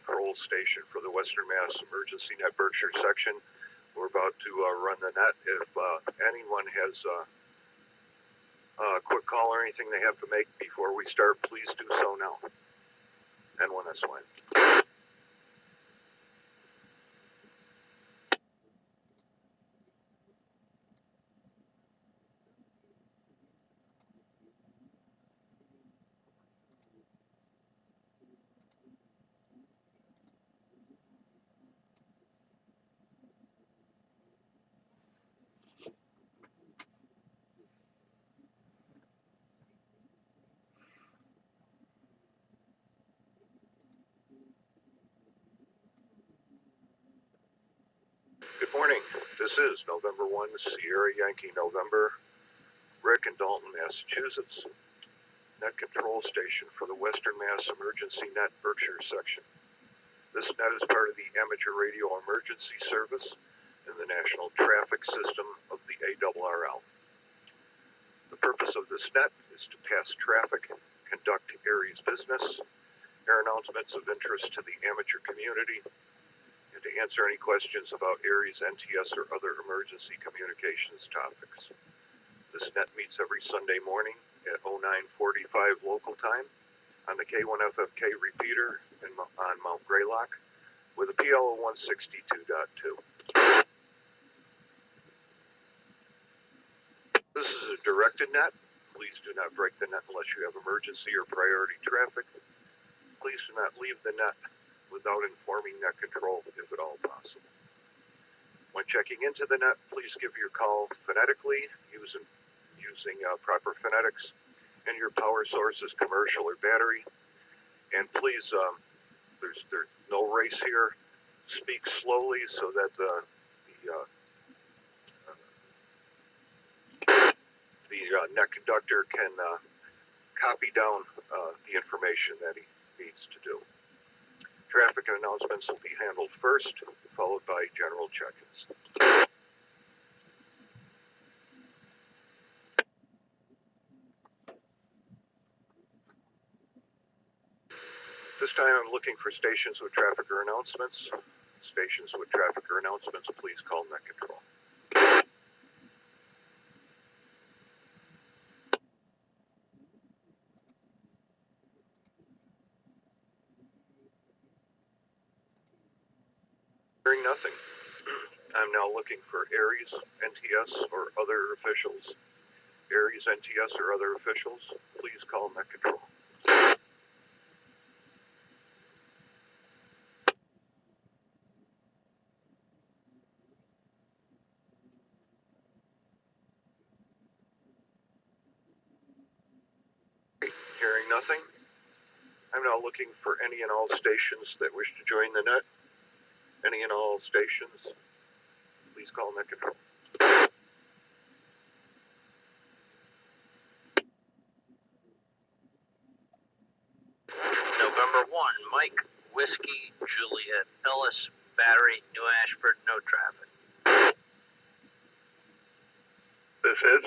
control station for the Western Mass Emergency Net Berkshire section. We're about to run the net. If anyone has a quick call or anything they have to make before we start, please do so now. N1SYN. Good morning. This is November 1, Sierra Yankee November, Rick in Dalton, Massachusetts. Net control station for the Western Mass Emergency Net Berkshire section. This net is part of the Amateur Radio Emergency Service in the National Traffic System of the ARRL. The purpose of this net is to pass traffic, conduct area's business, air announcements of interest to the amateur community, and to answer any questions about area's NTS or other emergency communications topics. This net meets every Sunday morning at 09:45 local time on the K1FFK repeater on Mount Greylock with a PL of 162.2. This is a directed net. Please do not break the net unless you have emergency or priority traffic. Please do not leave the net without informing net control if at all possible. When checking into the net, please give your call phonetically using proper phonetics, and your power source is commercial or battery. And please, there's no race here. Speak slowly so that the net conductor can copy down the information that he needs to do. Traffic announcements will be handled first, followed by general check-ins. This time I'm looking for stations with traffic or announcements. Stations with traffic or announcements, please call net control. Hearing nothing. I'm now looking for Aries, NTS, or other officials. Aries, NTS, or other officials, please call net control. Hearing nothing. I'm now looking for any and all stations that wish to join the net. Any and all stations, please call net control. November 1, Mike, Whiskey, Juliet, Ellis, Battery, New Ashford, no traffic. This is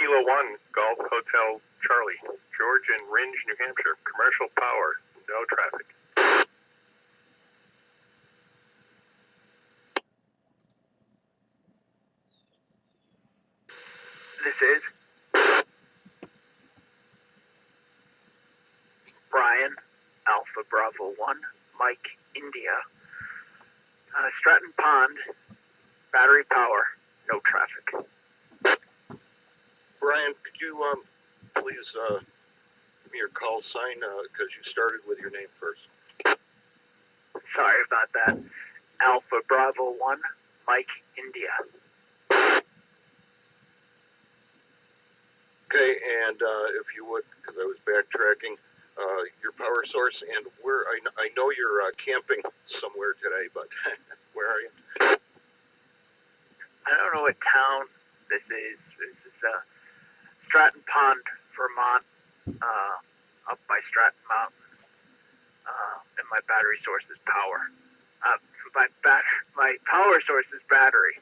Kilo 1, Golf Hotel Charlie, George in Ringe, New Hampshire, commercial power, no traffic. This is Brian, Alpha Bravo 1, Mike, India, Stratton Pond, battery power, no traffic. Brian, could you please give me your call sign because you started with your name first. Sorry about that. Alpha Bravo 1, Mike, India. Okay, and if you would, because I was backtracking, your power source and where I know you're camping somewhere today, but where are you? I don't know what town this is. This is Stratton Pond, Vermont, up by Stratton Mountain, and my battery source is power. My power source is battery.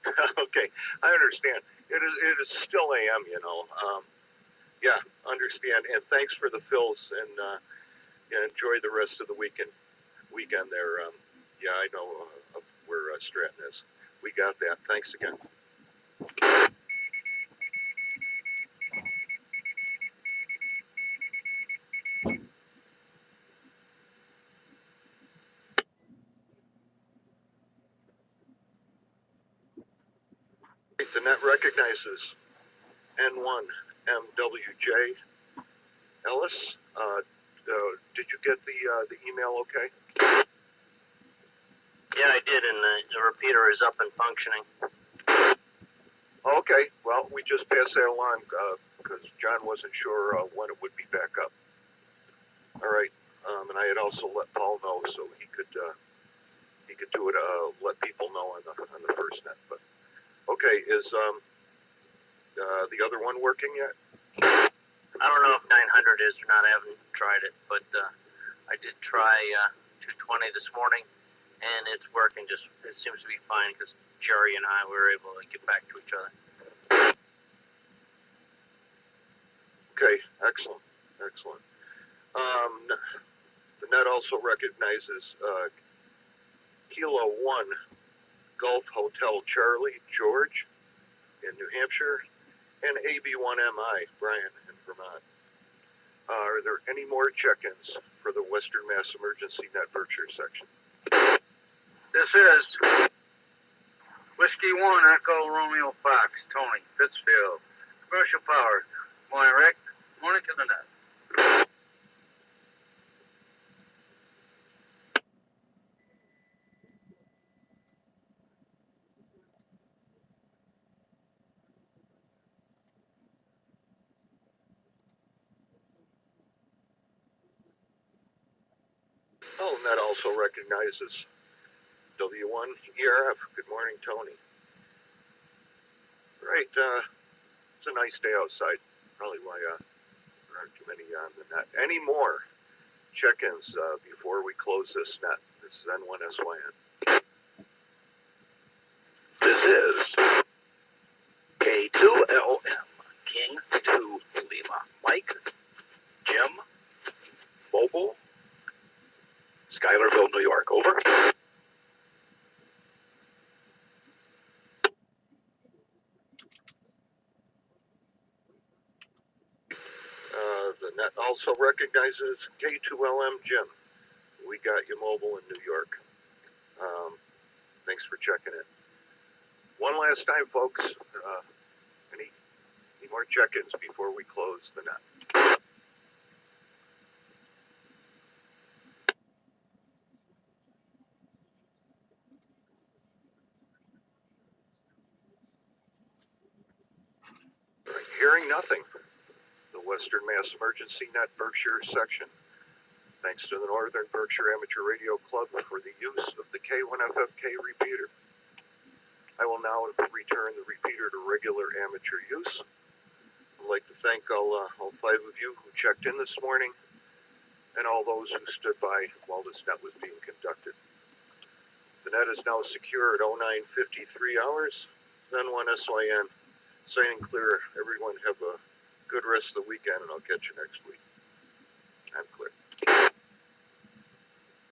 Okay, I understand. It is still AM, you know. Yeah, understand. And thanks for the fills, and yeah, enjoy the rest of the weekend there. Yeah, I know where Stratton is. We got that. Thanks again. The net recognizes N1MWJ Ellis. Did you get the email okay? Yeah, I did, and the repeater is up and functioning. Okay, well, we just passed that along because John wasn't sure when it would be back up. All right, and I had also let Paul know so he could do it. Let people know on the first net. But okay, is the other one working yet? I don't know if 900 is or not. I haven't tried it, but I did try 220 this morning, and it's working. It seems to be fine because Jerry and I were able to get back to each other. Okay, excellent. The net also recognizes Kilo 1 Gulf Hotel Charlie George in New Hampshire and AB1MI Brian in Vermont. Are there any more check-ins for the Western Mass Emergency Net Berkshire section? This is Whiskey 1 Echo Romeo Fox, Tony, Pittsfield. Commercial Power. Morning, Rick. Morning to the net. Oh, and that also recognizes W1ERF. Good morning, Tony. Right, it's a nice day outside. Probably why there aren't too many on the net. Any more check-ins before we close this net? This is N1SYN. This is K2LM, King 2 Lima. Mike, Jim, Mobile, Schuylerville, New York. Over. The net also recognizes K2LM Jim. We got you mobile in New York. Thanks for checking in. One last time, folks. Any more check-ins before we close the net? Hearing nothing. The Western Mass Emergency Net Berkshire section. Thanks to the Northern Berkshire Amateur Radio Club for the use of the K1FFK repeater. I will now return the repeater to regular amateur use. I'd like to thank all 5 of you who checked in this morning and all those who stood by while this net was being conducted. The net is now secure at 09:53 hours. N1SYN signing clear. Everyone have a good rest of the weekend, and I'll catch you next week. I'm clear.